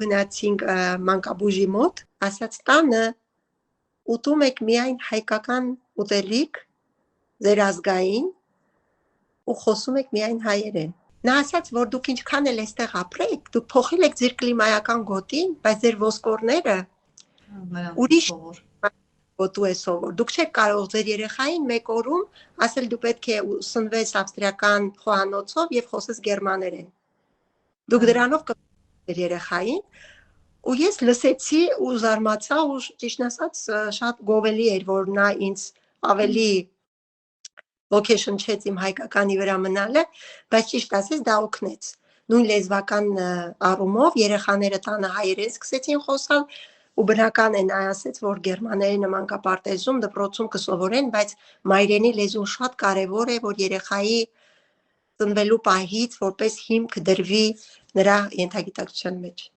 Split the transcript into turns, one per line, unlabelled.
Գնացինք մանկաբույժի մոտ, ասաց տանը ուտում եք միայն հայկական ուտելիք, ձեր ազգային, ու խոսում եք միայն հայերեն։ Նա ասաց, որ դուք ինչքան էլ այստեղ ապրեք, դուք փոխել եք ձեր կլիմայական գոտին, բայց ձեր ոսկորները ուրիշ գոտու է սովոր։ Դուք չեք կարող ձեր երեխային մեկ օրում ասել դու պետք է ուսնվես ավստրիական խոհանոցով եւ խոսես գերմաներեն։ Դուք դրանով կփոխեք երեխային։ Ու ես լսեցի ու զարմացա ու ճիշտ ասած շատ գովելի էր, որ նա ինձ ավելի ոգեշնչեց իմ հայկականի վրա մնալը, բայց ճիշտ ասած դա օգնեց։ Նույն լեզվական առումով երեխաները տանը հայերեն սկսեցին խոսալ ու բնական է նա ասաց, որ գերմաների նմանկապարտեզում դպրոցում կսովորեն, բայց մայրենի լեզուն շատ կարևոր է, որ երեխայի ծնվելու պահից որպես հիմք դրվի նրա ենթագիտակցության մեջ։